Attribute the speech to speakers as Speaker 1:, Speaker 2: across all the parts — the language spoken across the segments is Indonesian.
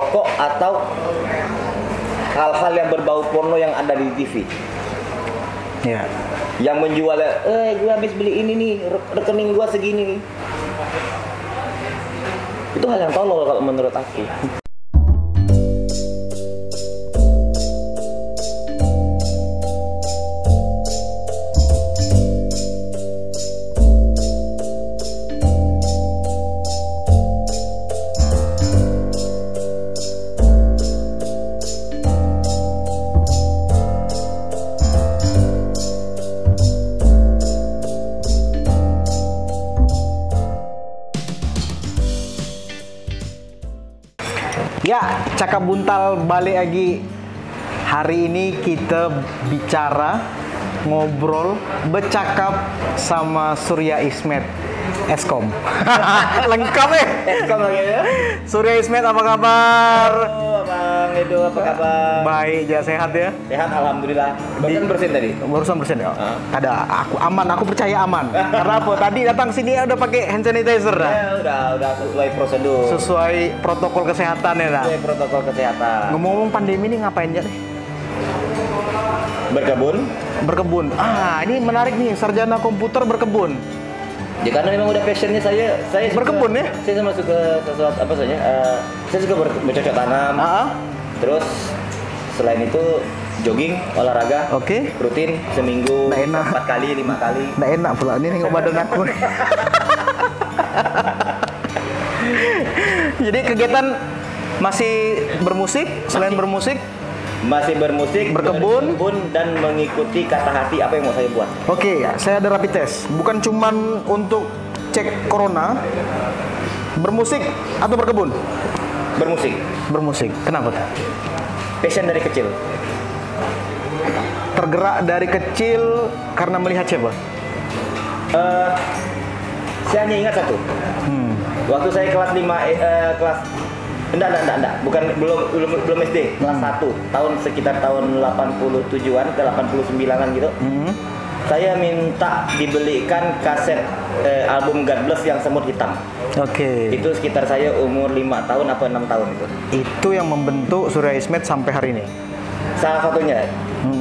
Speaker 1: rokok atau hal-hal yang berbau porno yang ada di TV.
Speaker 2: Ya.
Speaker 1: Yang menjual, gue habis beli ini nih, rekening gue segini nih. Itu hal yang tolol kalau menurut aku.
Speaker 2: Ya, cakap buntal balik lagi. Hari ini kita bicara, ngobrol, bercakap sama Surya Ismet, Eskom. Lengkap
Speaker 1: Eskom lagi ya.
Speaker 2: Surya Ismet, apa kabar?
Speaker 1: Halo Bang Edo, apa kabar?
Speaker 2: Baik, ya sehat ya?
Speaker 1: Sehat, alhamdulillah. Barusan bersin tadi?
Speaker 2: Barusan bersin ya? Ada, aku aman, aku percaya aman. Karena apa? Tadi datang sini udah pakai hand sanitizer dah.
Speaker 1: Ya, udah sesuai prosedur.
Speaker 2: Sesuai protokol kesehatan ya dah.
Speaker 1: Sesuai protokol kesehatan.
Speaker 2: Ngomong-ngomong pandemi ini ngapain aja nih? Berkebun. Ini menarik nih, sarjana komputer berkebun.
Speaker 1: Ya karena memang udah passionnya saya
Speaker 2: berkebun
Speaker 1: suka,
Speaker 2: ya?
Speaker 1: Saya sama suka sesuatu apa saja. Saya suka bercocok tanam. Terus selain itu jogging, olahraga.
Speaker 2: Oke.
Speaker 1: Rutin seminggu 4 kali, 5 kali.
Speaker 2: Nggak enak pula ini nengok badan aku. Jadi kegiatan masih bermusik, selain bermusik
Speaker 1: masih bermusik, berkebun dan mengikuti kata hati apa yang mau saya buat.
Speaker 2: Oke, saya ada rapid test. Bukan cuman untuk cek corona. Bermusik atau berkebun? Bermusik. Kenapa tuh?
Speaker 1: Passion dari kecil.
Speaker 2: Tergerak dari kecil karena melihat siapa?
Speaker 1: Saya hanya ingat satu. Waktu saya kelas 5 Enggak. Belum SD, kelas 1. Sekitar tahun 87-an ke 89-an gitu. Saya minta dibelikan kaset album God Bless yang semut hitam.
Speaker 2: Oke.
Speaker 1: Itu sekitar saya umur 5 tahun apa 6 tahun itu.
Speaker 2: Itu yang membentuk Surya Ismet sampai hari ini.
Speaker 1: Salah satunya.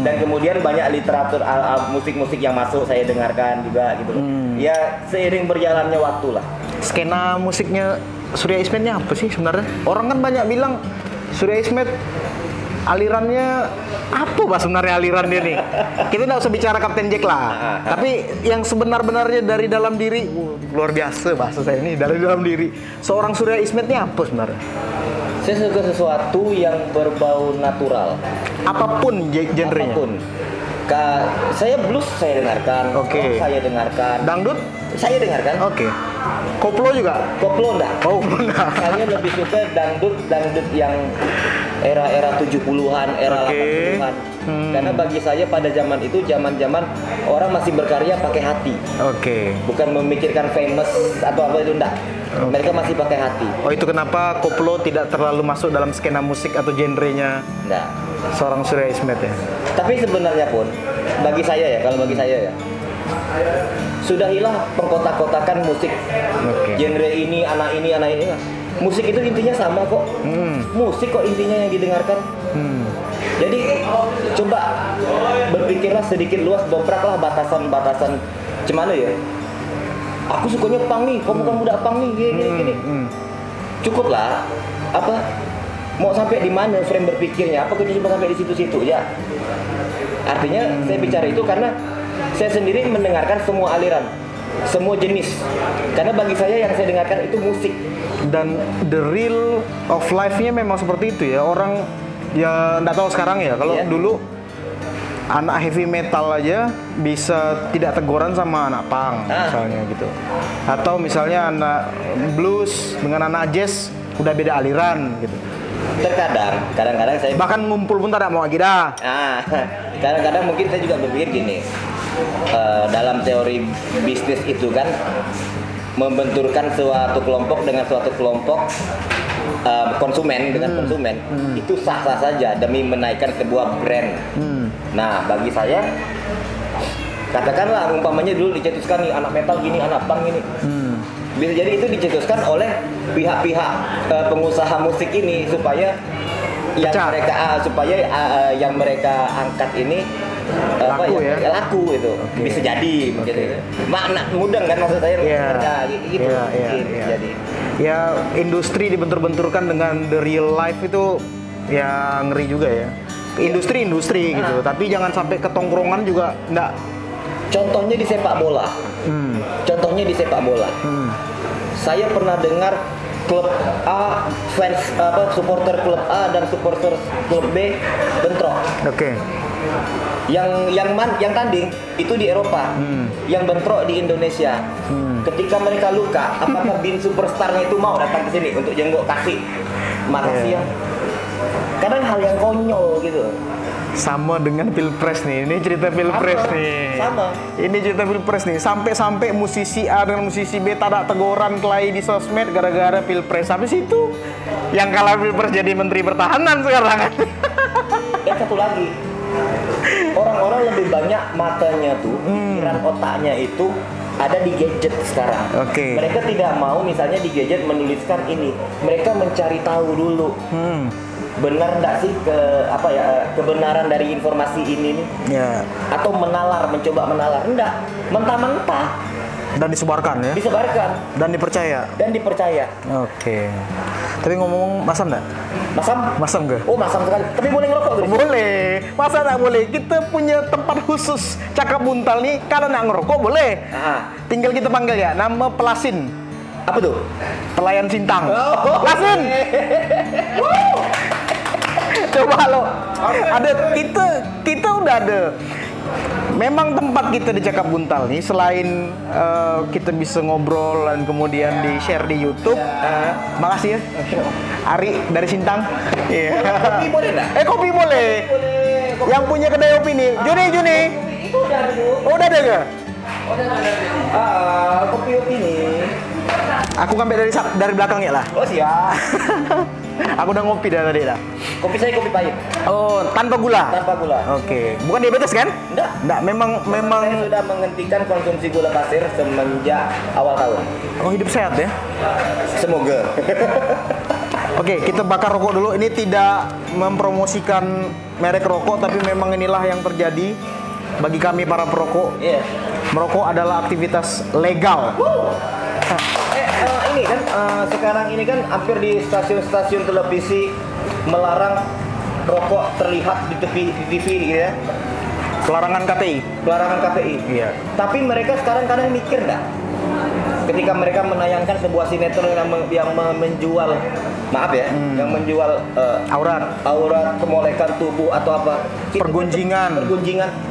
Speaker 1: Dan kemudian banyak literatur musik-musik yang masuk saya dengarkan juga gitu loh. Ya seiring berjalannya waktu lah.
Speaker 2: Skena musiknya Surya Ismetnya apa sih sebenarnya? Orang kan banyak bilang Surya Ismet alirannya apa sebenarnya aliran dia nih? Kita nggak usah bicara Kapten Jack lah. Tapi yang sebenar-benarnya dari dalam diri, luar biasa bahasa saya ini, dari dalam diri. Seorang Surya Ismetnya apa sebenarnya?
Speaker 1: Saya suka sesuatu yang berbau natural.
Speaker 2: Apapun genrenya.
Speaker 1: Apapun. Saya blues saya dengarkan.
Speaker 2: Oke.
Speaker 1: Saya dengarkan.
Speaker 2: Dangdut?
Speaker 1: Saya dengarkan.
Speaker 2: Oke. Koplo juga?
Speaker 1: Koplo enggak.
Speaker 2: Oh, enggak.
Speaker 1: Saya lebih suka dangdut yang era 70-an, era 80-an. Karena bagi saya pada zaman itu zaman-zaman orang masih berkarya pakai hati.
Speaker 2: Oke.
Speaker 1: Bukan memikirkan famous atau apa itu enggak. Mereka masih pakai hati.
Speaker 2: Oh, itu kenapa koplo tidak terlalu masuk dalam skena musik atau genrenya
Speaker 1: Enggak.
Speaker 2: seorang Surya Ismet ya?
Speaker 1: Tapi sebenarnya pun bagi saya ya, sudahilah pengkotak-kotakan musik. Genre ini, anak ini. Musik itu intinya sama kok. Musik kok intinya yang didengarkan. Jadi coba berpikirlah sedikit luas, dobraklah batasan-batasan. Gimana ya? Aku sukanya punk nih, kamu udah punk nih, gini. Cukup lah. Mau sampai di mana frame berpikirnya? Apa cuma sampai di situ-situ ya? Artinya saya bicara itu karena saya sendiri mendengarkan semua aliran, semua jenis. Karena bagi saya yang saya dengarkan itu musik.
Speaker 2: Dan the real of life-nya memang seperti itu ya. Orang ya nggak tahu sekarang ya. Kalau dulu anak heavy metal aja bisa tidak teguran sama anak punk misalnya gitu. Atau misalnya anak blues dengan anak jazz udah beda aliran gitu.
Speaker 1: Kadang-kadang saya
Speaker 2: bahkan ngumpul pun tidak mau lagi dah.
Speaker 1: Kadang-kadang mungkin saya juga berpikir gini, dalam teori bisnis itu kan membenturkan suatu kelompok dengan suatu kelompok konsumen dengan konsumen itu sah-sah saja demi menaikkan sebuah brand. Nah bagi saya katakanlah umpamanya dulu dicetuskan nih anak metal gini, anak punk gini. Bisa jadi itu dicetuskan oleh pihak-pihak pengusaha musik ini supaya yang
Speaker 2: Pecah.
Speaker 1: mereka yang mereka angkat ini
Speaker 2: Laku ya?
Speaker 1: laku itu.
Speaker 2: Oke.
Speaker 1: Bisa jadi gitu. Makna mudeng kan maksud saya
Speaker 2: Iya.
Speaker 1: gitu.
Speaker 2: Iya, iya,
Speaker 1: Mungkin
Speaker 2: iya.
Speaker 1: jadi.
Speaker 2: Ya industri dibentur-benturkan dengan the real life itu ya ngeri juga ya. Industri gitu, tapi jangan sampai ke tongkrongan juga enggak.
Speaker 1: Contohnya di sepak bola. Contohnya di sepak bola. Saya pernah dengar klub A, supporter klub A dan supporter klub B bentrok.
Speaker 2: Oke.
Speaker 1: Yang tanding itu di Eropa, yang bentrok di Indonesia. Ketika mereka luka, apakah bin superstarnya itu mau datang ke sini untuk jenggok kasih makasih ya? Kadang hal yang konyol gitu.
Speaker 2: Sama dengan Pilpres nih. Ini cerita Pilpres nih.
Speaker 1: Sama.
Speaker 2: Ini cerita Pilpres nih. Sampai musisi A dengan musisi B tak ada teguran kelahi di sosmed gara-gara Pilpres. Habis itu yang kalah Pilpres jadi Menteri Pertahanan sekarang.
Speaker 1: Dan satu lagi, orang-orang lebih banyak matanya tuh, pikiran otaknya itu ada di gadget sekarang.
Speaker 2: Oke.
Speaker 1: Mereka tidak mau misalnya di gadget menuliskan ini. Mereka mencari tahu dulu. Benar enggak sih kebenaran dari informasi ini nih?
Speaker 2: Ya.
Speaker 1: Atau mencoba menalar? Enggak, mentah-mentah
Speaker 2: Dan disebarkan ya.
Speaker 1: disebarkan
Speaker 2: Dan dipercaya.
Speaker 1: dan dipercaya.
Speaker 2: Oke. Tapi ngomong masam enggak?
Speaker 1: Masam?
Speaker 2: Masam ke?
Speaker 1: Oh, masam sekali. Tapi boleh ngerokok gitu?
Speaker 2: Boleh. Masa enggak boleh? Kita punya tempat khusus Cakap Buntal nih. Kalau nak ngerokok boleh. Tinggal kita panggil ya. Nama Pelasin.
Speaker 1: Apa tuh?
Speaker 2: Pelayan Sintang.
Speaker 1: Oh,
Speaker 2: Pelasin. Coba lo. Ada kita udah ada. Memang tempat kita di Cakap Buntal nih selain kita bisa ngobrol dan kemudian di share di YouTube. Makasih ya. Ari dari Sintang. Iya.
Speaker 1: Kopi boleh nggak?
Speaker 2: Kopi boleh.
Speaker 1: Boleh.
Speaker 2: Yang punya kedai kopi nih. Juni.
Speaker 1: Itu udah dulu.
Speaker 2: Oh, udah ada ke?
Speaker 1: Kopi nih.
Speaker 2: Aku ngambil dari belakang ya lah.
Speaker 1: Oh, siap.
Speaker 2: Aku udah ngopi dari tadi dah.
Speaker 1: Kopi saya kopi pahit,
Speaker 2: Oh, tanpa gula.
Speaker 1: tanpa gula.
Speaker 2: Oke. Bukan diabetes kan?
Speaker 1: Enggak.
Speaker 2: Memang
Speaker 1: Saya sudah menghentikan konsumsi gula pasir semenjak awal tahun.
Speaker 2: Oh, hidup sehat ya.
Speaker 1: Semoga.
Speaker 2: Oke, kita bakar rokok dulu. Ini tidak mempromosikan merek rokok, tapi memang inilah yang terjadi bagi kami para perokok.
Speaker 1: Iya.
Speaker 2: Merokok adalah aktivitas legal.
Speaker 1: Ini kan sekarang ini kan hampir di stasiun-stasiun televisi melarang rokok terlihat di TV gitu ya.
Speaker 2: Pelarangan KTI.
Speaker 1: Pelarangan KPI.
Speaker 2: Iya.
Speaker 1: Tapi mereka sekarang kadang mikir nggak? Ketika mereka menayangkan sebuah sinetron yang menjual, maaf ya, yang menjual aurat, kemolekan tubuh atau apa,
Speaker 2: Pergunjingan.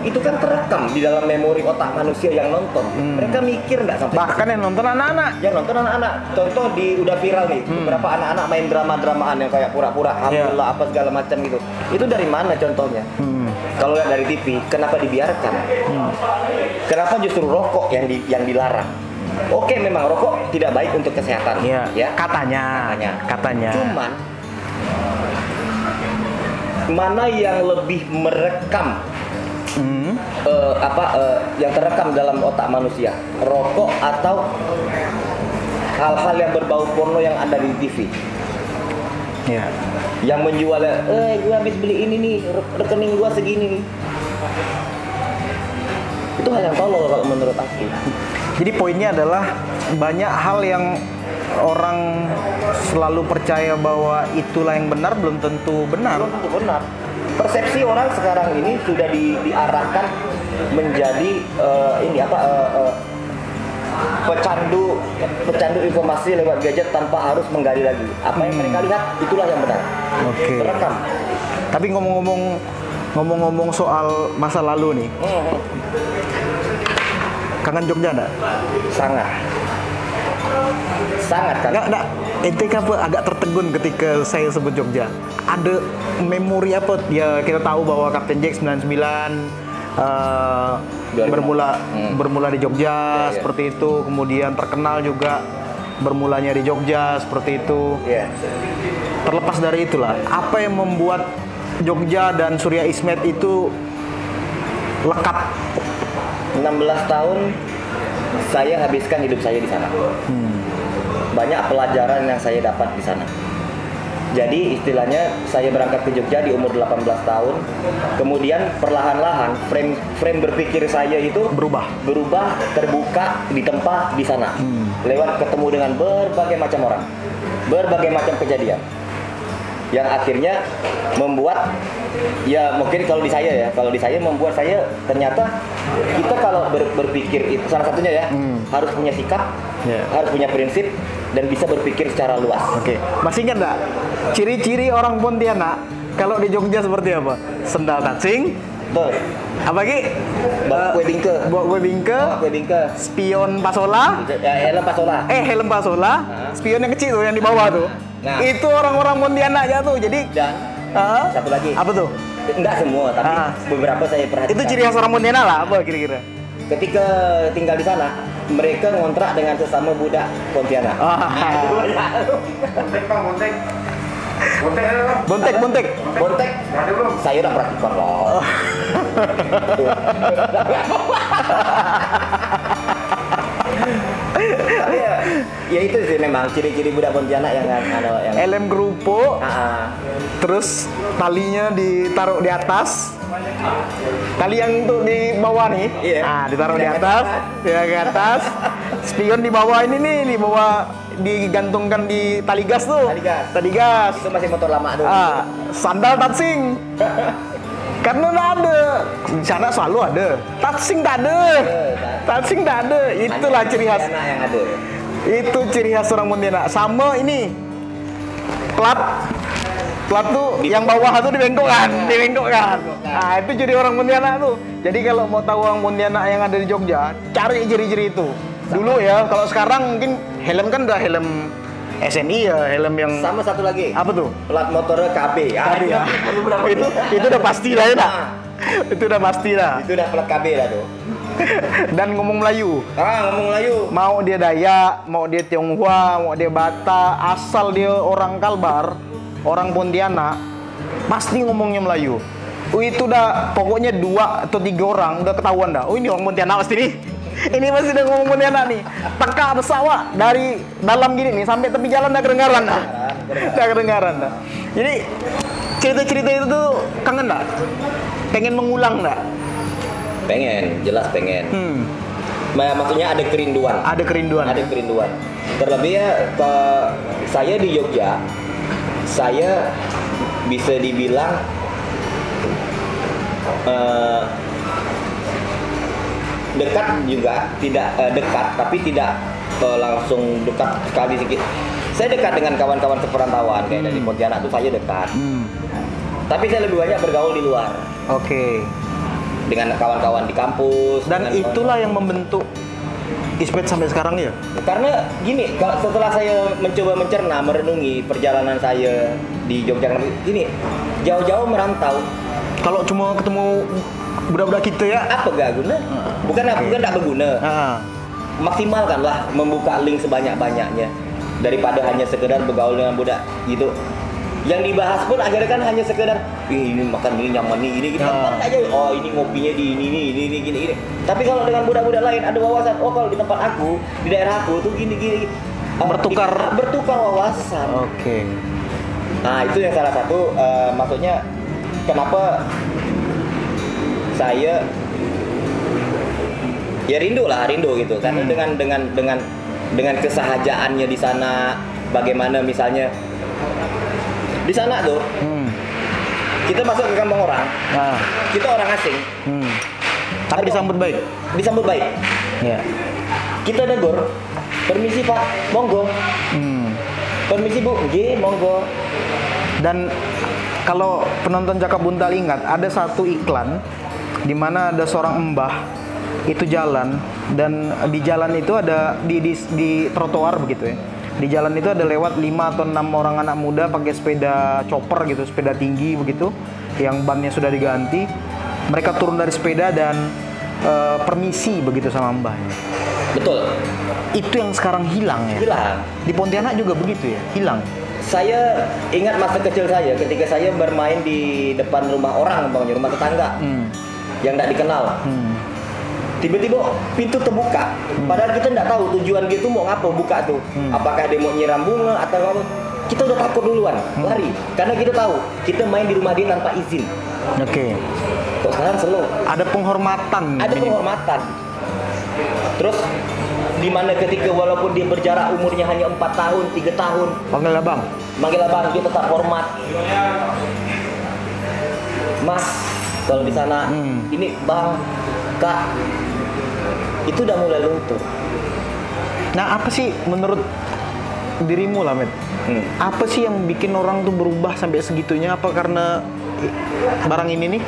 Speaker 1: itu kan terekam di dalam memori otak manusia yang nonton. Mereka mikir nggak sampai?
Speaker 2: Bahkan yang nonton anak-anak.
Speaker 1: Yang nonton anak-anak. Contoh udah viral nih, beberapa anak-anak main drama-dramaan yang kayak pura-pura hamil lah apa segala macam gitu. Itu dari mana contohnya? Kalau lihat dari TV, kenapa dibiarkan? Kenapa justru rokok yang dilarang? Oke, memang rokok tidak baik untuk kesehatan,
Speaker 2: Iya.
Speaker 1: ya.
Speaker 2: Katanya.
Speaker 1: Cuman mana yang lebih merekam yang terekam dalam otak manusia, rokok atau hal-hal yang berbau porno yang ada di TV?
Speaker 2: Iya.
Speaker 1: Yang menjualnya, gue habis beli ini nih, rekening gue segini nih. Itu hal yang tolol kalau menurut aku.
Speaker 2: Jadi poinnya adalah banyak hal yang orang selalu percaya bahwa itulah yang benar, belum tentu benar.
Speaker 1: Belum tentu benar. Persepsi orang sekarang ini sudah diarahkan menjadi pecandu informasi lewat gadget tanpa harus menggali lagi. Apa yang mereka lihat itulah yang benar.
Speaker 2: Oke.
Speaker 1: Terekam.
Speaker 2: Tapi ngomong-ngomong soal masa lalu nih, kangen Jogja enggak?
Speaker 1: Sangat kan?
Speaker 2: Enggak. Ente apa agak tertegun ketika saya sebut Jogja. Ada memori apa? Ya kita tahu bahwa Kapten Jack 99 bermula di Jogja seperti itu, kemudian terkenal juga bermulanya di Jogja seperti itu.
Speaker 1: Iya.
Speaker 2: Terlepas dari itulah, apa yang membuat Jogja dan Surya Ismet itu lekat?
Speaker 1: 16 tahun saya habiskan hidup saya di sana. banyak pelajaran yang saya dapat di sana. Jadi istilahnya saya berangkat ke Jogja di umur 18 tahun. Kemudian perlahan-lahan frame berpikir saya itu berubah, terbuka, ditempa di sana. Lewat ketemu dengan berbagai macam orang, berbagai macam kejadian. Yang akhirnya membuat, ya mungkin kalau di saya membuat saya ternyata kita kalau berpikir itu salah satunya ya, harus punya sikap, harus punya prinsip, dan bisa berpikir secara luas.
Speaker 2: Oke. Masih ingat nggak ciri-ciri orang Pontianak kalau di Jogja seperti apa? Sendal tatsing.
Speaker 1: Betul.
Speaker 2: Apa lagi? Bawa kue bingke. Spion pasola.
Speaker 1: Helm pasola.
Speaker 2: Helm pasola. Spion yang kecil tuh yang di bawah tuh.
Speaker 1: Nah.
Speaker 2: Itu orang-orang Pontianak aja tuh. Jadi
Speaker 1: dan satu lagi.
Speaker 2: Apa tuh?
Speaker 1: Enggak semua, tapi beberapa saya perhatikan.
Speaker 2: Itu ciri khas orang Pontianak lah. Apa kira-kira?
Speaker 1: Ketika tinggal di sana, mereka ngontrak dengan sesama budak Pontianak. Bontek. Saya udah praktikkan loh. Ya itu sih memang ciri-ciri budak Pontianak yang
Speaker 2: helm kerupuk. Terus talinya ditaruh di atas. Tali yang untuk di bawah nih. Ditaruh di atas, ke atas. Spion di bawah ini nih, di bawah digantungkan di tali gas tuh. Tali gas.
Speaker 1: Itu masih motor lama tuh.
Speaker 2: Sandal tatsing. Karena nggak ada, di sana selalu ada. Tatsing tak ada. Itulah ciri khas.
Speaker 1: Yang ada.
Speaker 2: Itu ciri khas orang Pontianak. Sama ini, plat tuh yang bawah tuh dibengkokkan. Nah, itu ciri orang Pontianak tuh. Jadi kalau mau tahu orang Pontianak yang ada di Jogja, cari ciri-ciri itu. Dulu ya, kalau sekarang mungkin helm kan udah helm SNI ya, helm yang
Speaker 1: sama satu lagi.
Speaker 2: Apa tuh?
Speaker 1: Plat motornya KB.
Speaker 2: Itu udah pasti lah ya. Itu udah pasti lah.
Speaker 1: Itu udah plat KB lah tuh.
Speaker 2: Dan ngomong Melayu.
Speaker 1: Ngomong Melayu.
Speaker 2: Mau dia Dayak, mau dia Tionghoa, mau dia Bata, asal dia orang Kalbar, orang Pontianak, pasti ngomongnya Melayu. Itu udah pokoknya 2 atau 3 orang udah ketahuan dah. Ini orang Pontianak pasti nih. Ini pasti udah ngomong Pontianak nih. Teka pesawat dari dalam gini nih sampai tepi jalan udah kedengaran dah. Jadi cerita-cerita itu tuh kangen dah. Pengen mengulang dah.
Speaker 1: Jelas pengen. Maksudnya ada kerinduan. Terlebih ya saya di Jogja, saya bisa dibilang dekat juga, tidak dekat, tapi tidak langsung dekat sekali sedikit. Saya dekat dengan kawan-kawan seperantauan kayak dari Pontianak tuh saya dekat. Tapi saya lebih banyak bergaul di luar. Dengan kawan-kawan di kampus.
Speaker 2: Dan itulah yang membentuk Ismet sampai sekarang ya.
Speaker 1: Karena gini, setelah saya mencoba mencerna, merenungi perjalanan saya di Jogja, gini, jauh-jauh merantau.
Speaker 2: Kalau cuma ketemu budak-budak kita ya,
Speaker 1: apa gak guna? Bukan gak berguna. Maksimalkanlah membuka link sebanyak-banyaknya daripada hanya sekedar bergaul dengan budak gitu. Yang dibahas pun akhirnya kan hanya sekedar ini makan ini, nyaman ini gitu. Kan aja, ini ngopinya di ini gini. Tapi kalau dengan budak-budak lain ada wawasan, kalau di tempat aku, di daerah aku tuh gini. Bertukar wawasan. Nah, itu yang salah satu maksudnya kenapa saya ya rindu gitu karena dengan kesahajaannya di sana. Bagaimana misalnya di sana tuh kita masuk ke kampung orang, kita orang asing,
Speaker 2: tapi disambut baik.
Speaker 1: Ya. Kita negor, permisi Pak, monggo. Permisi Bu, monggo.
Speaker 2: Dan kalau penonton Cakap Buntal ingat, ada satu iklan di mana ada seorang mbah itu jalan, dan di jalan itu ada di trotoar begitu ya. Di jalan itu ada lewat 5 atau 6 orang anak muda pakai sepeda chopper gitu, sepeda tinggi begitu, yang bannya sudah diganti. Mereka turun dari sepeda dan permisi begitu sama mbahnya.
Speaker 1: Betul.
Speaker 2: Itu yang sekarang hilang ya. Di Pontianak juga begitu ya, hilang.
Speaker 1: Saya ingat masa kecil saya ketika saya bermain di depan rumah orang, rumah tetangga yang tidak dikenal. Tiba-tiba pintu terbuka. Padahal kita nggak tahu tujuan dia tuh mau ngapa buka tuh. Apakah dia mau nyiram bunga atau apa? Kita udah takut duluan, lari. Karena kita tahu kita main di rumah dia tanpa izin.
Speaker 2: Oke.
Speaker 1: Kok sekarang slow?
Speaker 2: Ada penghormatan.
Speaker 1: Ada penghormatan. Terus di mana ketika walaupun dia berjarak umurnya hanya 4 tahun, 3 tahun,
Speaker 2: Panggil abang.
Speaker 1: manggil abang, dia tetap hormat. Mas, kalau di sana, ini bang, kak, itu udah mulai luntur.
Speaker 2: Nah, apa sih menurut dirimu lah, Met? Apa sih yang bikin orang tuh berubah sampai segitunya? Apa karena barang ini nih?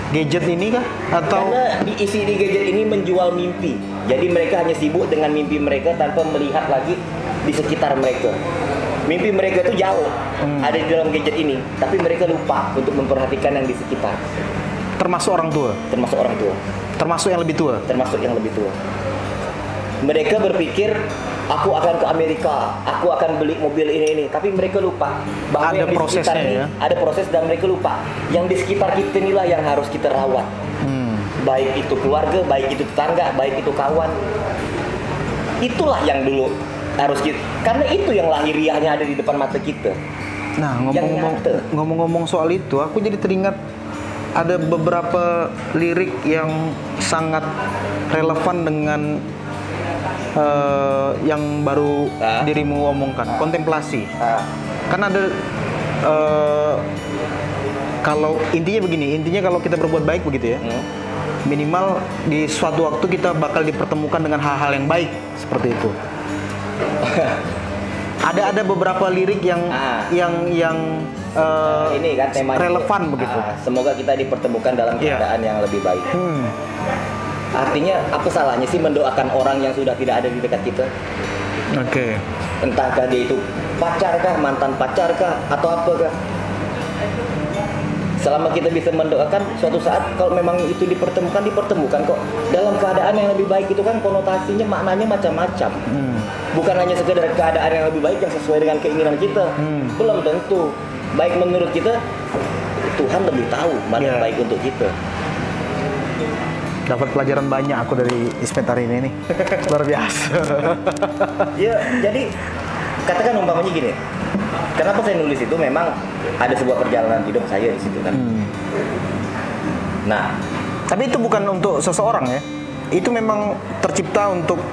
Speaker 2: Gadget ini kah? Atau
Speaker 1: Karena isi di gadget ini menjual mimpi. Jadi mereka hanya sibuk dengan mimpi mereka tanpa melihat lagi di sekitar mereka. Mimpi mereka itu jauh, ada di dalam gadget ini, tapi mereka lupa untuk memperhatikan yang di sekitar.
Speaker 2: termasuk orang tua?
Speaker 1: Termasuk orang tua,
Speaker 2: Termasuk yang lebih tua?
Speaker 1: termasuk yang lebih tua. Mereka berpikir, aku akan ke Amerika, aku akan beli mobil ini, tapi mereka lupa bahwa
Speaker 2: Ada
Speaker 1: yang di sekitar
Speaker 2: prosesnya,
Speaker 1: ini
Speaker 2: ya?
Speaker 1: ada proses dan mereka lupa. Yang di sekitar kita inilah yang harus kita rawat. Baik itu keluarga, baik itu tetangga, baik itu kawan. Itulah yang dulu harus kita, karena itu yang lahiriahnya ada di depan mata kita.
Speaker 2: Nah,
Speaker 1: Yang nyata.
Speaker 2: ngomong-ngomong soal itu, aku jadi teringat ada beberapa lirik yang sangat relevan dengan yang baru dirimu omongkan, kontemplasi. Kan ada kalau intinya kalau kita berbuat baik begitu ya, minimal di suatu waktu kita bakal dipertemukan dengan hal-hal yang baik seperti itu. ada beberapa lirik yang
Speaker 1: ini kan temanya
Speaker 2: relevan begitu.
Speaker 1: Semoga kita dipertemukan dalam keadaan yang lebih baik. Artinya apa salahnya sih mendoakan orang yang sudah tidak ada di dekat kita?
Speaker 2: Oke.
Speaker 1: Entahkah dia itu pacar kah, mantan pacar kah, atau apa kah? Selama kita bisa mendoakan, suatu saat kalau memang itu dipertemukan kok. Dalam keadaan yang lebih baik itu kan konotasinya, maknanya macam-macam. Bukan hanya sekedar keadaan yang lebih baik yang sesuai dengan keinginan kita. Belum tentu. Baik menurut kita, Tuhan lebih tahu mana yang baik untuk kita.
Speaker 2: Dapat pelajaran banyak aku dari Ismet hari ini nih. Luar biasa.
Speaker 1: Ya, jadi katakan umpamanya gini. Kenapa saya nulis itu memang ada sebuah perjalanan hidup saya di situ kan. Nah,
Speaker 2: tapi itu bukan untuk seseorang ya. Itu memang tercipta untuk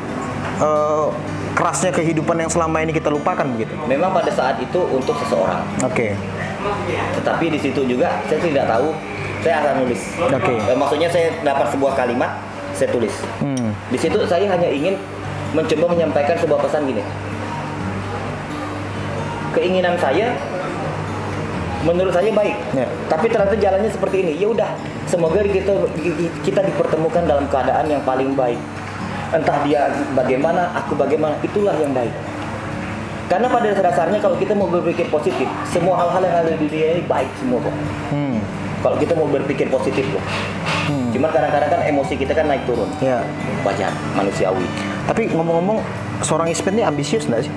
Speaker 2: kerasnya kehidupan yang selama ini kita lupakan begitu.
Speaker 1: memang pada saat itu untuk seseorang.
Speaker 2: Oke.
Speaker 1: Tetapi di situ juga saya tidak tahu, saya akan nulis.
Speaker 2: Oke.
Speaker 1: Maksudnya saya dapat sebuah kalimat, saya tulis. Di situ saya hanya ingin mencoba menyampaikan sebuah pesan gini. Keinginan saya menurut saya baik, tapi ternyata jalannya seperti ini. Ya udah, semoga kita dipertemukan dalam keadaan yang paling baik. Entah dia bagaimana, aku bagaimana, itulah yang baik. Karena pada dasarnya kalau kita mau berpikir positif, semua hal-hal yang ada di dunia ini baik semua kok. Kalau kita mau berpikir positif loh. Cuman kadang-kadang kan emosi kita kan naik turun.
Speaker 2: Ya.
Speaker 1: Wajar, manusiawi.
Speaker 2: Tapi ngomong-ngomong, seorang Ismet ini ambisius nggak sih?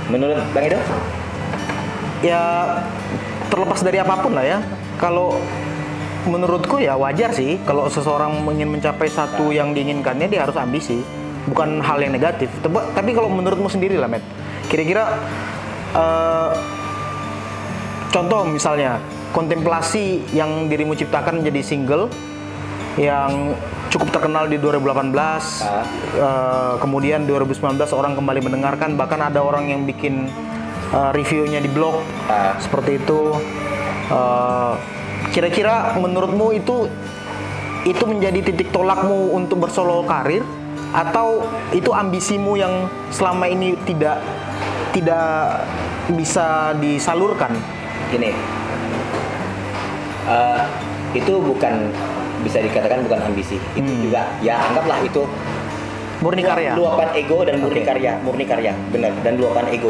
Speaker 1: Menurut Bang Edo?
Speaker 2: Ya terlepas dari apapun lah ya. Kalau menurutku ya wajar sih kalau seseorang ingin mencapai satu yang diinginkannya, dia harus ambisi. Bukan hal yang negatif. Tapi kalau menurutmu sendiri lah, Met, kira-kira contoh misalnya kontemplasi yang dirimu ciptakan menjadi single yang cukup terkenal di 2018, kemudian 2019 orang kembali mendengarkan, bahkan ada orang yang bikin reviewnya di blog seperti itu. Kira-kira menurutmu itu menjadi titik tolakmu untuk bersolo karir, atau itu ambisimu yang selama ini tidak bisa disalurkan?
Speaker 1: Gini, itu bukan, bisa dikatakan bukan ambisi. Itu juga, ya anggaplah itu
Speaker 2: murni karya,
Speaker 1: luapan ego dan murni karya, benar, dan luapan ego.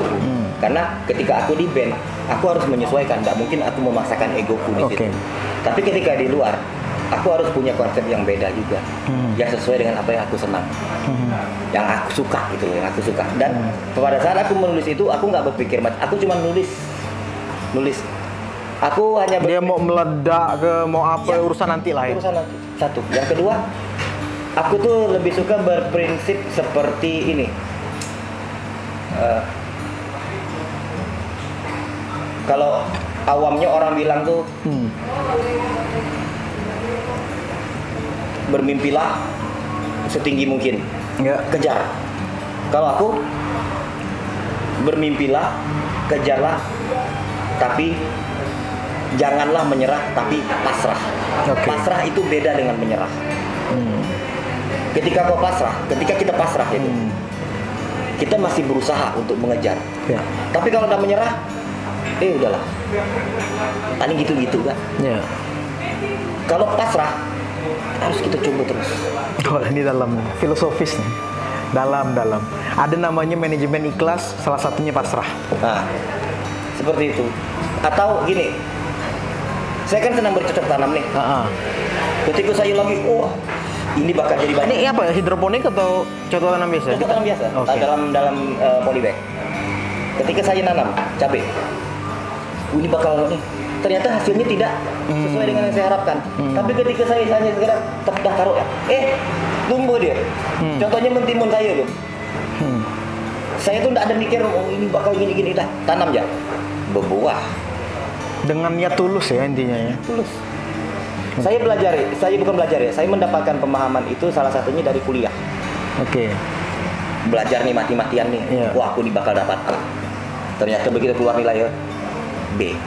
Speaker 1: Karena ketika aku di band, aku harus menyesuaikan, nggak mungkin aku memaksakan egoku di situ. Tapi ketika di luar, aku harus punya konsep yang beda juga, yang sesuai dengan apa yang aku senang, yang aku suka gitu loh, yang aku suka. Dan pada saat aku menulis itu, aku nggak berpikir, aku cuma nulis. Aku hanya
Speaker 2: dia mau meledak ke mau apa, urusan nanti lah ya.
Speaker 1: Urusan nanti. Satu. Yang kedua, aku tuh lebih suka berprinsip seperti ini. Kalau awamnya orang bilang tuh bermimpilah setinggi mungkin, kejar. Kalau aku bermimpilah, kejarlah, tapi janganlah menyerah, tapi pasrah. Pasrah itu beda dengan menyerah. Ketika kita pasrah itu, kita masih berusaha untuk mengejar. Tapi kalau udah menyerah, udahlah. Tadi gitu-gitu kan. Kalau pasrah, harus kita coba terus.
Speaker 2: Ini dalam filosofis nih. Dalam. Ada namanya manajemen ikhlas, salah satunya pasrah.
Speaker 1: Nah, seperti itu. Atau gini, saya kan senang bercocok tanam nih. Ketika saya lagi, ini bakal jadi banyak.
Speaker 2: Ini apa? Hidroponik atau cocok tanam biasa?
Speaker 1: Cocok tanam biasa. Dalam polybag. Ketika saya nanam cabai, ini bakal nih. Ternyata hasilnya tidak sesuai dengan yang saya harapkan. Tapi ketika saya hanya segera dah taruh ya, tumbuh dia. Contohnya mentimun saya tuh. Saya tuh tidak ada mikir, ini bakal gini-gini, dah tanam aja, berbuah.
Speaker 2: Dengan niat tulus ya intinya ya.
Speaker 1: Tulus. Saya bukan belajar ya. Saya mendapatkan pemahaman itu salah satunya dari kuliah. Belajar nih mati-matian nih. Wah, aku nih bakal dapat A. Ternyata begitu keluar nilai B.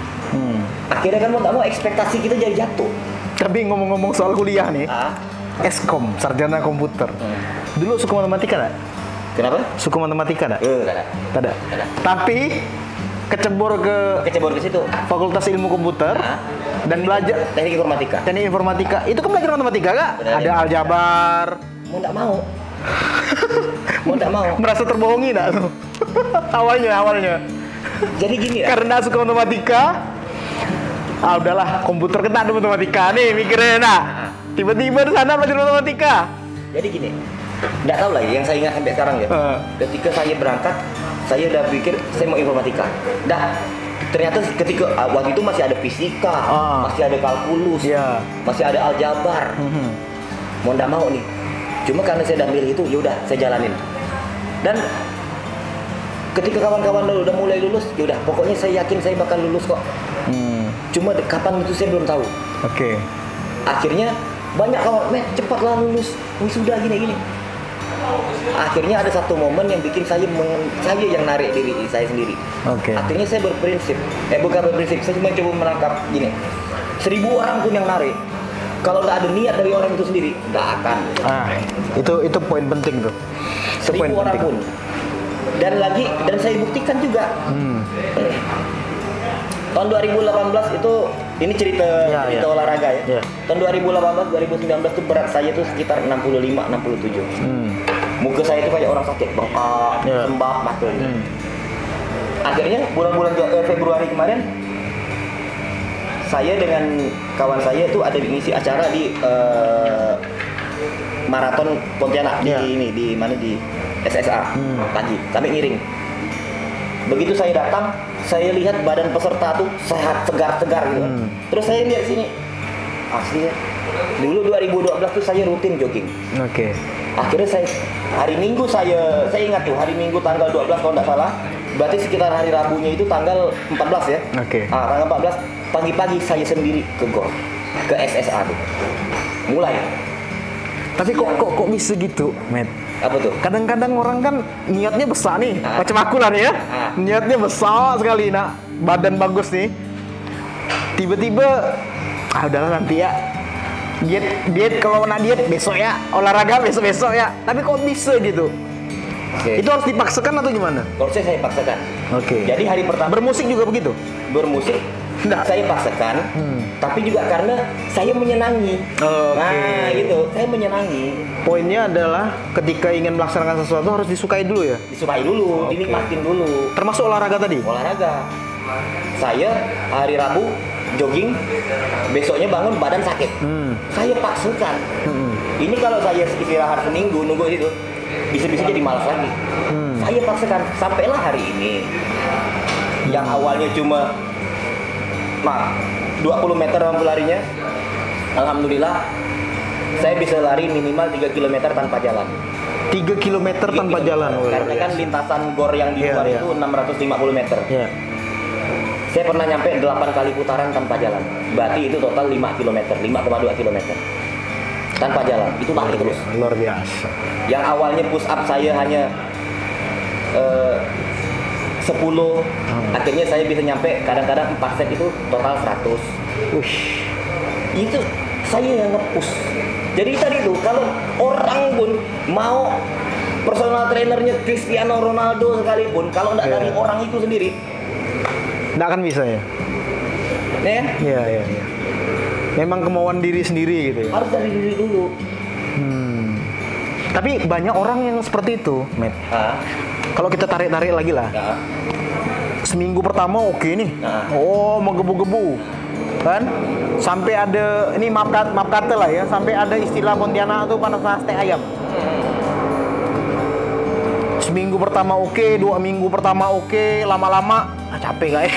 Speaker 1: Akhirnya kan mau tak mau ekspektasi kita jadi jatuh.
Speaker 2: Tapi ngomong-ngomong soal kuliah nih, Eskom, sarjana komputer. Dulu suka matematika nggak?
Speaker 1: Kenapa?
Speaker 2: Suka matematika nggak?
Speaker 1: Tak ada.
Speaker 2: Tapi kecebur ke
Speaker 1: situ.
Speaker 2: Fakultas Ilmu Komputer dan belajar
Speaker 1: teknik informatika.
Speaker 2: Itu kan belajar matematika nggak? Ada aljabar.
Speaker 1: Mau tak mau.
Speaker 2: Merasa terbohongi nggak tuh? awalnya.
Speaker 1: Jadi gini ya.
Speaker 2: Karena suka matematika, udahlah komputer kena ada matematika nih mikirnya nak. Tiba-tiba di sana belajar matematika.
Speaker 1: Jadi gini, nggak tahu lagi yang saya ingat sampai sekarang ya. Ketika saya berangkat, saya udah pikir saya mau informatika. Ternyata ketika waktu itu masih ada fisika, masih ada kalkulus, masih ada aljabar. Mau nggak mau nih. Cuma karena saya udah milih itu, yaudah saya jalanin. Dan ketika kawan-kawan udah mulai lulus, yaudah pokoknya saya yakin saya bakal lulus kok. Cuma kapan itu saya belum tahu. Akhirnya banyak kawan, cepatlah lulus, sudah gini. Akhirnya ada satu momen yang bikin saya yang narik diri saya sendiri. Akhirnya saya berprinsip, bukan berprinsip, saya cuma coba menangkap gini. 1000 orang pun yang narik, kalau nggak ada niat dari orang itu sendiri, nggak akan.
Speaker 2: Itu poin penting tuh.
Speaker 1: 1000 orang pun. Dan saya buktikan juga. Tahun 2018 itu, ini cerita olahraga ya. Tahun 2018, 2019 tuh berat saya tuh sekitar 65-67. Muka saya tuh kayak orang sakit, bengkak, sembab, mata. Akhirnya bulan-bulan Februari kemarin, saya dengan kawan saya tuh ada ngisi acara di Maraton Pontianak di mana di SSA pagi, kami ngiring. Begitu saya datang, saya lihat badan peserta tuh sehat, segar-segar gitu. Terus saya lihat sini, asli ya. Dulu 2012 tuh saya rutin jogging. Akhirnya hari Minggu saya ingat tuh, hari Minggu tanggal 12 kalau nggak salah. Berarti sekitar hari Rabunya itu tanggal 14 ya. Tanggal 14 pagi-pagi saya sendiri ke GOR, ke SSA tuh. Mulai.
Speaker 2: Tapi kok bisa gitu, Matt?
Speaker 1: Apa tuh?
Speaker 2: Kadang-kadang orang kan niatnya besar nih, macam aku lah nih ya. Niatnya besar sekali, badan bagus nih. Tiba-tiba, udahlah nanti ya. Diet kalau nak diet besok ya, olahraga besok ya. Tapi kok bisa gitu? Itu harus dipaksakan atau gimana?
Speaker 1: Kalau saya paksakan. Jadi hari pertama.
Speaker 2: Bermusik juga begitu?
Speaker 1: Bermusik, saya paksakan. Tapi juga karena saya menyenangi. Nah gitu, saya menyenangi.
Speaker 2: Poinnya adalah ketika ingin melaksanakan sesuatu harus disukai dulu ya?
Speaker 1: Disukai dulu, dinikmatin dulu.
Speaker 2: Termasuk olahraga tadi?
Speaker 1: Olahraga. Saya hari Rabu jogging, besoknya bangun badan sakit. Saya paksakan. Ini kalau saya istirahat seminggu nunggu itu, bisa-bisa jadi malas lagi. Saya paksakan sampailah hari ini. Yang awalnya cuma 20 meter mampu larinya, alhamdulillah saya bisa lari minimal 3 km tanpa jalan.
Speaker 2: 3 km tanpa jalan.
Speaker 1: Karena kan lintasan gor yang di luar itu 650 meter.
Speaker 2: Iya.
Speaker 1: Saya pernah nyampe 8 kali putaran tanpa jalan. Berarti itu total 5 km, 5,2 km. Tanpa jalan, itu lari terus.
Speaker 2: Luar biasa.
Speaker 1: Yang awalnya push up saya hanya 10, akhirnya saya bisa nyampe kadang-kadang 4 set itu total 100. Itu saya yang nge-push. Jadi tadi tuh kalau orang pun mau personal trainernya Cristiano Ronaldo sekalipun, kalau nggak dari orang itu sendiri,
Speaker 2: nggak akan bisa ya? Iya. Memang kemauan diri sendiri gitu ya?
Speaker 1: Harus dari diri dulu.
Speaker 2: Tapi banyak orang yang seperti itu, Matt. Kalau kita tarik-tarik lagi lah. Seminggu pertama oke nih. Oh, menggebu-gebu. Kan? Sampai ada, ini maaf kata lah ya, sampai ada istilah Pontianak tuh panas-panas teh ayam. Seminggu pertama oke, 2 minggu pertama oke, lama-lama capek gak ya?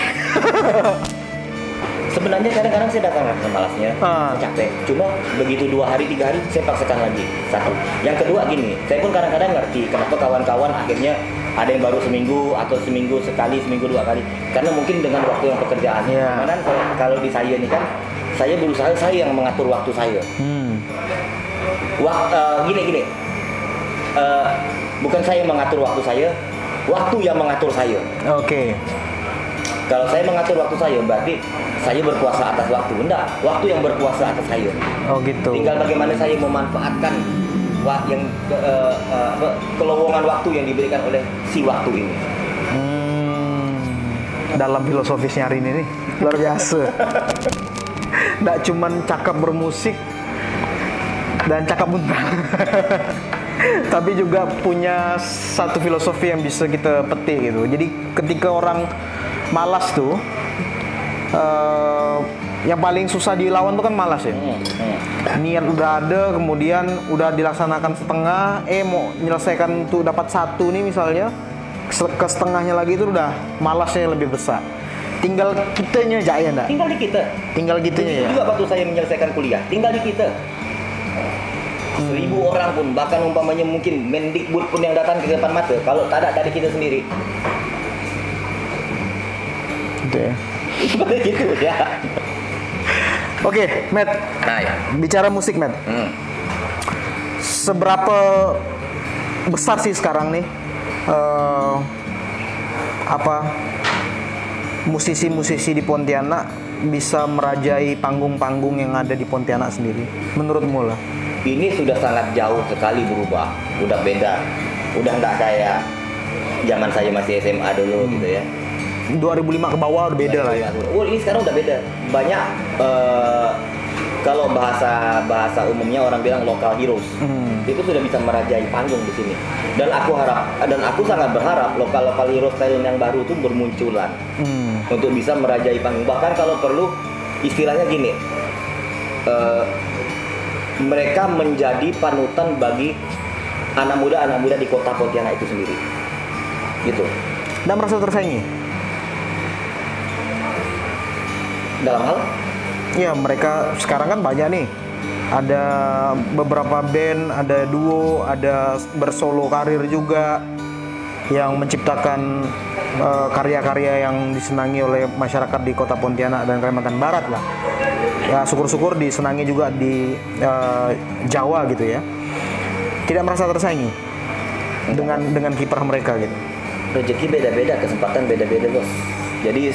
Speaker 1: Sebenarnya kadang-kadang saya datang malasnya, saya capek. Cuma begitu 2 hari, 3 hari, saya paksakan lagi. Satu. Yang kedua gini, saya pun kadang-kadang ngerti kenapa kawan-kawan akhirnya ada yang baru seminggu atau seminggu sekali, seminggu 2 kali. Karena mungkin dengan waktu yang pekerjaan. Karena kalau di saya ini kan, saya berusaha saya yang mengatur waktu saya. Gini. Bukan saya yang mengatur waktu saya, waktu yang mengatur saya.
Speaker 2: Oke.
Speaker 1: Kalau saya mengatur waktu saya, berarti saya berkuasa atas waktu. Enggak, waktu yang berkuasa atas saya.
Speaker 2: Oh gitu.
Speaker 1: Tinggal bagaimana saya memanfaatkan kelowongan waktu yang diberikan oleh si waktu ini.
Speaker 2: Dalam filosofisnya hari ini nih, luar biasa. Nggak cuman cakap bermusik dan cakap muntah. Tapi juga punya satu filosofi yang bisa kita petik gitu. Jadi ketika orang malas tuh, yang paling susah dilawan tuh kan malas ya. Niat udah ada, kemudian udah dilaksanakan setengah, mau menyelesaikan tuh dapat 1 nih misalnya, ke setengahnya lagi itu udah malasnya lebih besar. Tinggal kitanya aja ya enggak? Tinggal kitanya ya.
Speaker 1: Juga waktu saya menyelesaikan kuliah, tinggal di kita. 1000 orang pun, bahkan umpamanya mungkin Mendikbud pun yang datang ke depan mata, kalau tak ada dari kita sendiri.
Speaker 2: Gitu ya.
Speaker 1: Seperti gitu ya.
Speaker 2: Oke, Matt. Bicara musik, Matt. Seberapa besar sih sekarang nih musisi-musisi di Pontianak bisa merajai panggung-panggung yang ada di Pontianak sendiri? Menurutmu lah?
Speaker 1: Ini sudah sangat jauh sekali berubah, udah beda, udah nggak kayak zaman saya masih SMA dulu gitu ya.
Speaker 2: 2005 ke bawah udah beda lah ya.
Speaker 1: Ini sekarang udah beda. Banyak kalau bahasa umumnya orang bilang local heroes. Itu sudah bisa merajai panggung di sini. Dan aku sangat berharap lokal heroes talent yang baru itu bermunculan untuk bisa merajai panggung. Bahkan kalau perlu istilahnya gini, mereka menjadi panutan bagi anak muda di kota Pontianak itu sendiri. Gitu.
Speaker 2: Dan merasa tersaingi?
Speaker 1: Dalam hal?
Speaker 2: Ya, mereka sekarang kan banyak nih. Ada beberapa band, ada duo, ada bersolo karir juga yang menciptakan karya-karya yang disenangi oleh masyarakat di kota Pontianak dan Kalimantan Barat lah. Ya, syukur-syukur disenangi juga di Jawa gitu ya. Tidak merasa tersaingi dengan kiprah mereka gitu.
Speaker 1: Rezeki beda-beda, kesempatan beda-beda, Bos. Jadi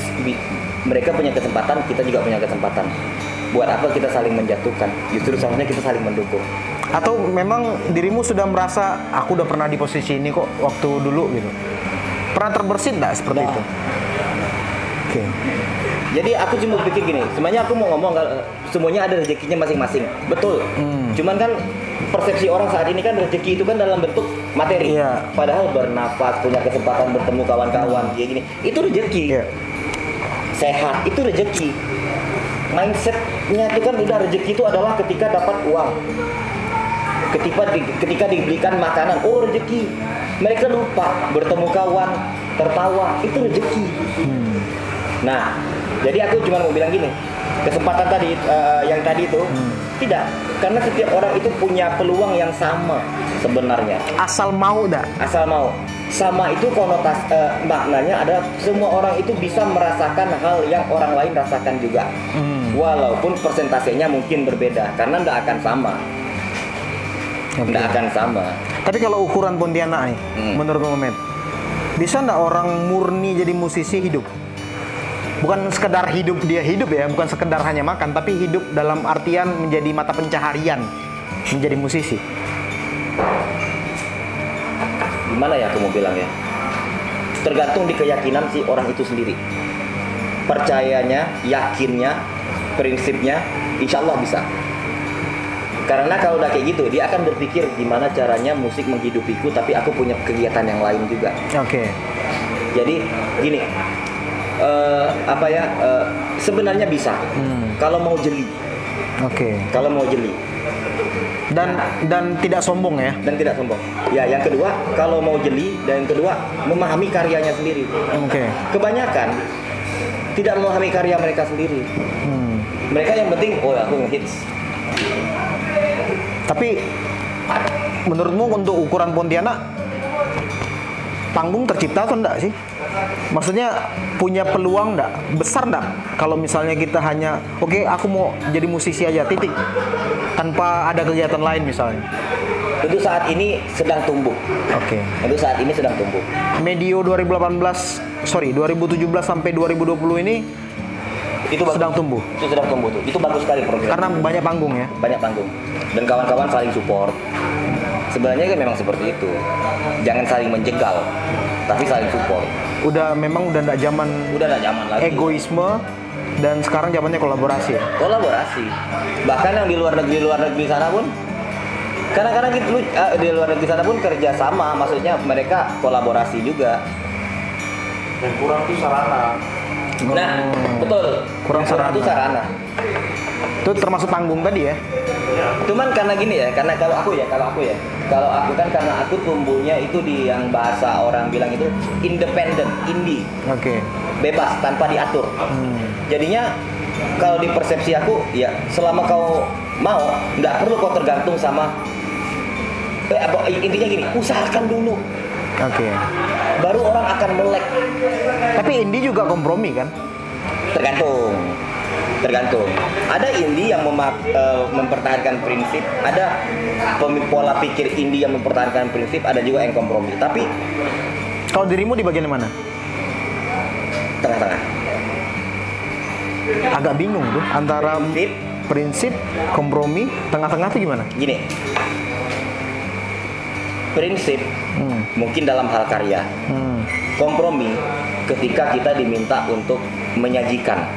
Speaker 1: mereka punya kesempatan, kita juga punya kesempatan. Buat apa kita saling menjatuhkan? Justru seharusnya kita saling mendukung.
Speaker 2: Atau memang dirimu sudah merasa aku udah pernah di posisi ini kok waktu dulu gitu? Pernah terbersit nggak seperti itu? Oke.
Speaker 1: Jadi aku cuma pikir gini, sebenarnya aku mau ngomong semuanya ada rezekinya masing-masing. Betul. Cuman kan persepsi orang saat ini kan rezeki itu kan dalam bentuk materi. Padahal bernafas, punya kesempatan bertemu kawan-kawan kayak gini, itu rezeki. Sehat itu rezeki. Mindsetnya itu kan udah rezeki itu adalah ketika dapat uang, ketika diberikan makanan, oh rezeki. Mereka lupa bertemu kawan, tertawa, itu rezeki. Nah, jadi aku cuma mau bilang gini, kesempatan tadi yang tadi itu tidak, Karena setiap orang itu punya peluang yang sama sebenarnya.
Speaker 2: Asal mau dah.
Speaker 1: Asal mau. Sama itu maknanya ada semua orang itu bisa merasakan hal yang orang lain rasakan juga. Walaupun persentasenya mungkin berbeda karena tidak akan sama. Tidak akan sama.
Speaker 2: Tapi kalau ukuran Pontianak nih, menurut Muhammad, bisa nggak orang murni jadi musisi hidup? Bukan sekedar hidup dia hidup ya, bukan sekedar hanya makan, tapi hidup dalam artian menjadi mata pencaharian, menjadi musisi.
Speaker 1: Gimana ya aku mau bilang ya? Tergantung di keyakinan si orang itu sendiri. Percayanya, yakinnya, prinsipnya, insya Allah bisa. Karena kalau udah kayak gitu, dia akan berpikir gimana caranya musik menghidupiku, tapi aku punya kegiatan yang lain juga.
Speaker 2: Oke.
Speaker 1: Jadi gini. Sebenarnya bisa kalau mau jeli. Kalau mau jeli
Speaker 2: dan tidak sombong ya.
Speaker 1: Dan tidak sombong. Ya, yang kedua kalau mau jeli dan yang kedua memahami karyanya sendiri. Kebanyakan tidak memahami karya mereka sendiri. Mereka yang penting aku ngehits.
Speaker 2: Tapi menurutmu untuk ukuran Pontianak panggung tercipta atau enggak sih? Maksudnya punya peluang enggak? Besar enggak? Kalau misalnya kita hanya aku mau jadi musisi aja, titik. Tanpa ada kegiatan lain misalnya.
Speaker 1: Untuk saat ini sedang tumbuh. Untuk saat ini sedang tumbuh.
Speaker 2: Medio 2017 sampai 2020 ini itu sedang tumbuh.
Speaker 1: Itu sedang tumbuh tuh. Itu bagus sekali program.
Speaker 2: Karena banyak panggung ya.
Speaker 1: Banyak panggung. Dan kawan-kawan saling support. Sebenarnya kan memang seperti itu. Jangan saling menjegal, tapi saling support.
Speaker 2: Udah enggak zaman
Speaker 1: lagi.
Speaker 2: Egoisme dan sekarang zamannya kolaborasi.
Speaker 1: Kolaborasi. Bahkan yang di luar negeri sana pun kadang-kadang di luar negeri sana pun kerja sama, maksudnya mereka kolaborasi juga.
Speaker 3: Yang kurang tuh sarana.
Speaker 1: Nah, betul.
Speaker 2: Kurang sarana.
Speaker 1: Itu sarana.
Speaker 2: Itu termasuk panggung tadi ya.
Speaker 1: Cuman karena gini ya, karena kalau aku kan karena aku tumbuhnya itu di yang bahasa orang bilang itu independent, indie. Bebas tanpa diatur. Jadinya kalau di persepsi aku ya selama kau mau, nggak perlu kau tergantung sama intinya gini, usahakan dulu. Baru orang akan melek.
Speaker 2: Tapi indie juga kompromi kan?
Speaker 1: Tergantung. Ada indie yang mempertahankan prinsip, ada pola pikir indie yang mempertahankan prinsip, ada juga yang kompromi. Tapi
Speaker 2: kalau dirimu di bagian mana?
Speaker 1: Tengah-tengah.
Speaker 2: Agak bingung tuh antara prinsip, kompromi, tengah-tengah tuh gimana?
Speaker 1: Gini. Prinsip mungkin dalam hal karya. Kompromi ketika kita diminta untuk menyajikan.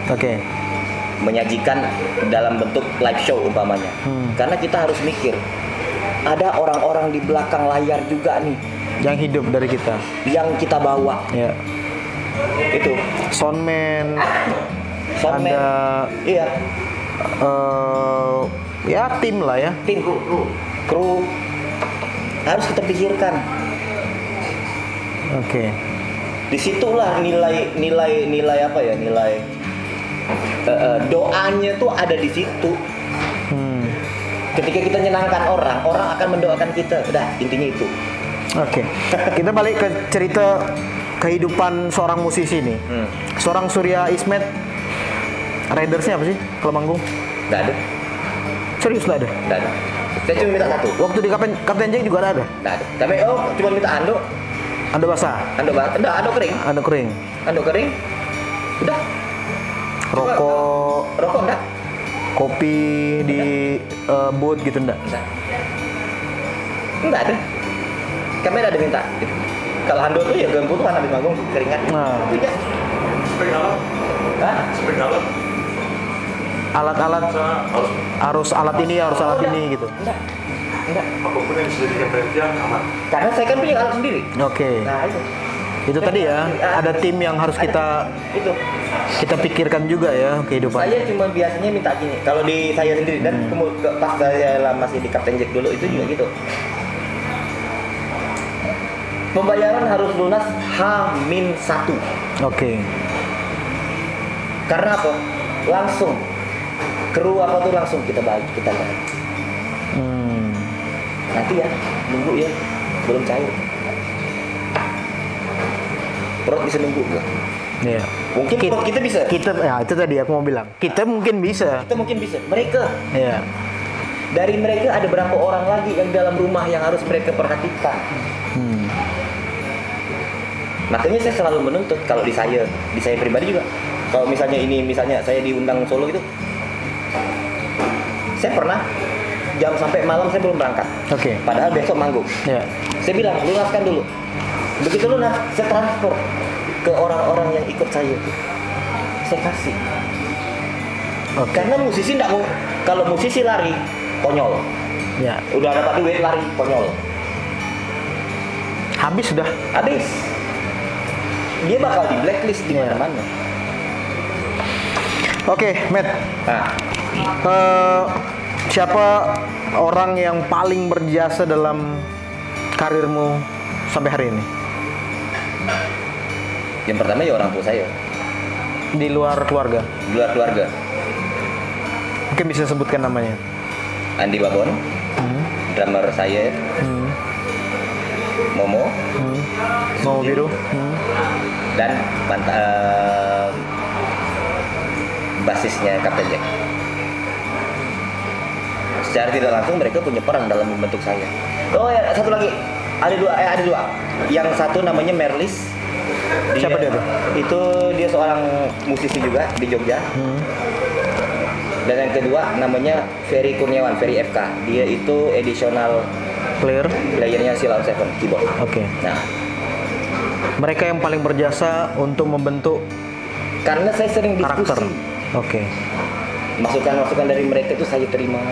Speaker 1: Menyajikan dalam bentuk live show umpamanya. Karena kita harus mikir ada orang-orang di belakang layar juga nih
Speaker 2: yang hidup dari kita,
Speaker 1: yang kita bawa. Itu
Speaker 2: soundman.
Speaker 1: Ada
Speaker 2: ya tim lah ya.
Speaker 1: Kru harus kita pikirkan. Disitulah nilai apa ya, nilai doanya tuh ada di situ. Ketika kita menyenangkan orang akan mendoakan kita. Udah, intinya itu.
Speaker 2: Kita balik ke cerita kehidupan seorang musisi nih. Seorang Surya Ismet, ridersnya apa sih kalau manggung?
Speaker 1: Nggak ada.
Speaker 2: Serius nggak ada?
Speaker 1: Nggak ada. Saya cuma minta satu.
Speaker 2: Waktu di Kapten Jack juga ada?
Speaker 1: Nggak ada. Tapi cuma minta ando
Speaker 2: basah?
Speaker 1: Ando kering. Udah. Rokok enggak?
Speaker 2: Kopi di booth gitu enggak?
Speaker 1: Enggak ada. Kami ada minta gitu. Kalau Hando tuh ya kebutuhan habis manggung keringat. Itu aja.
Speaker 2: Alat-alat harus alat ini gitu.
Speaker 1: Enggak.
Speaker 3: Apapun yang disediakan panitia aman.
Speaker 1: Karena saya kan punya alat sendiri. Nah,
Speaker 2: itu tadi ya, ada tim yang harus kita pikirkan juga ya kehidupan.
Speaker 1: Saya cuma biasanya minta gini, kalau di saya sendiri dan pas saya masih di Kapten Jack dulu itu juga gitu. Pembayaran harus lunas H-1. Karena apa? Langsung kru apa tuh langsung kita bagi, kita lihat. nanti ya, nunggu ya, belum cair. Perut bisa nunggu gak?
Speaker 2: Iya.
Speaker 1: Mungkin perut kita bisa.
Speaker 2: Kita, ya itu tadi aku mau bilang. Kita mungkin bisa.
Speaker 1: Kita mungkin bisa. Mereka.
Speaker 2: Iya.
Speaker 1: Dari mereka ada berapa orang lagi yang dalam rumah yang harus mereka perhatikan. Makanya saya selalu menuntut kalau di saya pribadi juga. Kalau misalnya saya diundang Solo gitu, saya pernah jam sampai malam saya belum berangkat.
Speaker 2: Oke.
Speaker 1: Padahal besok manggung.
Speaker 2: Iya.
Speaker 1: Saya bilang lunaskan dulu. Begitu lunas, saya transfer ke orang-orang yang ikut saya. Saya kasih.
Speaker 2: Oke.
Speaker 1: Karena musisi enggak mau, kalau musisi lari, konyol.
Speaker 2: Ya.
Speaker 1: Udah dapat duit lari, konyol.
Speaker 2: Habis sudah.
Speaker 1: Habis. Dia bakal di blacklist di mana-mana.
Speaker 2: Oke, Matt.
Speaker 1: Nah,
Speaker 2: Siapa orang yang paling berjasa dalam karirmu sampai hari ini?
Speaker 1: yang pertama ya orang tua saya.
Speaker 2: Di luar keluarga?
Speaker 1: Di luar keluarga.
Speaker 2: Mungkin bisa sebutkan namanya.
Speaker 1: Andi Babon, drummer saya, Momo,
Speaker 2: Momo Biru,
Speaker 1: dan basisnya Kapten Jack. Secara tidak langsung mereka punya peran dalam membentuk saya. Oh ya, satu lagi, ada dua. Yang satu namanya Merlis.
Speaker 2: Siapa dia tuh?
Speaker 1: Itu dia seorang musisi juga di Jogja. Dan yang kedua namanya Ferry Kurniawan, Ferry FK. Dia itu additional playernya Silon Seven keyboard.
Speaker 2: Oke.
Speaker 1: Nah,
Speaker 2: mereka yang paling berjasa untuk membentuk
Speaker 1: karena saya sering diskusi.
Speaker 2: karakter. Oke.
Speaker 1: Masukan-masukan dari mereka itu saya terima.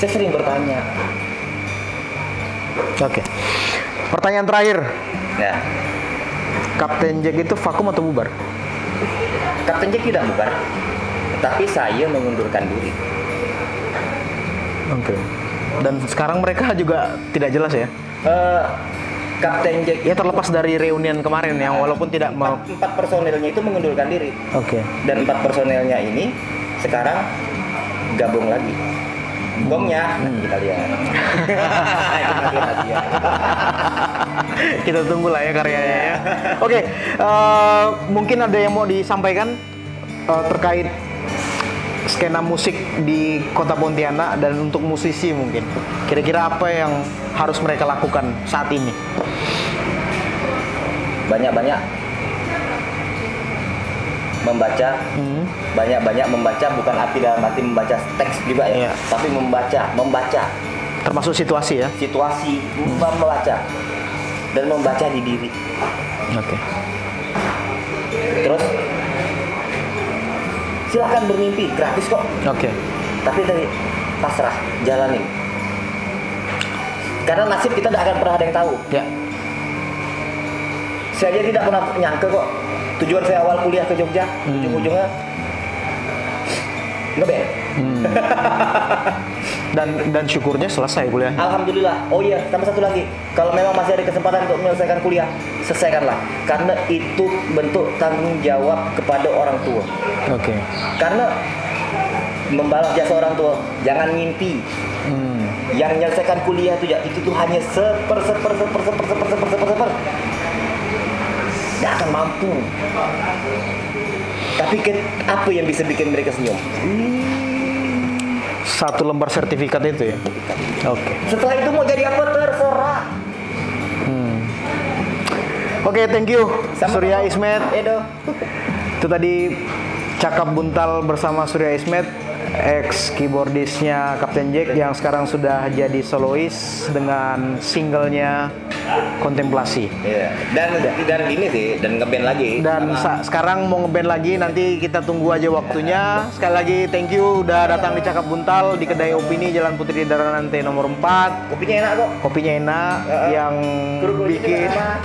Speaker 1: Saya sering bertanya.
Speaker 2: Oke. Pertanyaan terakhir.
Speaker 1: Nah,
Speaker 2: Kapten Jack itu vakum atau bubar?
Speaker 1: Kapten Jack tidak bubar, tapi saya mengundurkan diri.
Speaker 2: Oke. Dan sekarang mereka juga tidak jelas ya?
Speaker 1: Kapten Jack
Speaker 2: Ya terlepas dari reunian kemarin yang walaupun tidak mau.
Speaker 1: empat personelnya itu mengundurkan diri.
Speaker 2: Oke.
Speaker 1: Dan 4 personelnya ini sekarang gabung lagi. Gongnya kita lihat. Itu nanti rahasia.
Speaker 2: Kita tunggu lah ya karyanya ya. Oke, mungkin ada yang mau disampaikan terkait skena musik di Kota Pontianak dan untuk musisi mungkin. Kira-kira apa yang harus mereka lakukan saat ini?
Speaker 1: Banyak-banyak membaca, banyak-banyak membaca, bukan arti dalam arti membaca teks juga ya,
Speaker 2: Iya.
Speaker 1: tapi membaca
Speaker 2: Termasuk situasi ya?
Speaker 1: situasi, membaca dan membaca di diri.
Speaker 2: Oke.
Speaker 1: Terus silahkan bermimpi, gratis kok.
Speaker 2: Oke.
Speaker 1: Tapi dari pasrah, jalanin. Karena nasib kita tidak akan pernah ada yang tahu.
Speaker 2: Ya.
Speaker 1: Saya aja tidak pernah nyangka kok. Tujuan saya awal kuliah ke Jogja, ujung-ujungnya ngeband.
Speaker 2: Dan syukurnya selesai kuliah.
Speaker 1: Alhamdulillah. Oh iya, tambah satu lagi. Kalau memang masih ada kesempatan untuk menyelesaikan kuliah, selesaikanlah. Karena itu bentuk tanggung jawab kepada orang tua.
Speaker 2: Oke.
Speaker 1: Karena membalas jasa orang tua, jangan ngimpi. Yang menyelesaikan kuliah itu tuh hanya seper. Nggak akan mampu. Tapi apa yang bisa bikin mereka senyum?
Speaker 2: Satu lembar sertifikat itu ya. Oke.
Speaker 1: Setelah itu mau jadi apa terserah.
Speaker 2: Oke, thank you Surya
Speaker 1: Sama-sama.
Speaker 2: Ismet.
Speaker 1: Edo.
Speaker 2: Itu tadi cakap buntal bersama Surya Ismet, ex keyboardisnya Kapten Jack yang sekarang sudah jadi solois dengan singlenya Kontemplasi.
Speaker 1: Iya. Dan gini sih, dan ngeband lagi.
Speaker 2: Dan sekarang mau ngeband lagi, nanti kita tunggu aja waktunya. Sekali lagi thank you udah datang di Cakap Buntal di kedai Opini Jalan Putri Daranante nomor 4.
Speaker 1: Kopinya enak kok.
Speaker 2: Kopinya enak, yang
Speaker 1: Kerupuk
Speaker 2: bikin
Speaker 1: juga enak.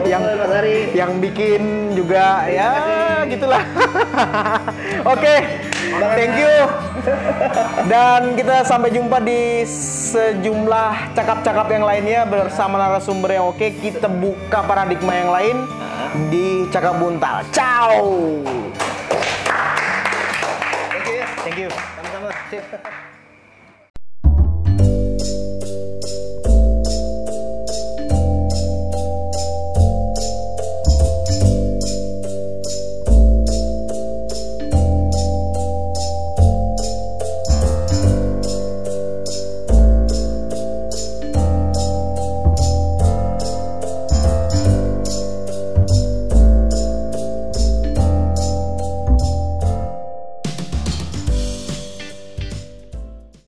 Speaker 2: yang
Speaker 1: Mas Ari.
Speaker 2: yang bikin juga ya gitulah. Oke, thank you. Dan kita sampai jumpa di sejumlah cakap-cakap yang lainnya bersama narasumber yang oke. Kita buka paradigma yang lain di Cakap Buntal. Ciao.
Speaker 1: Thank you ya.
Speaker 2: Thank you.
Speaker 1: Sama-sama. Sip.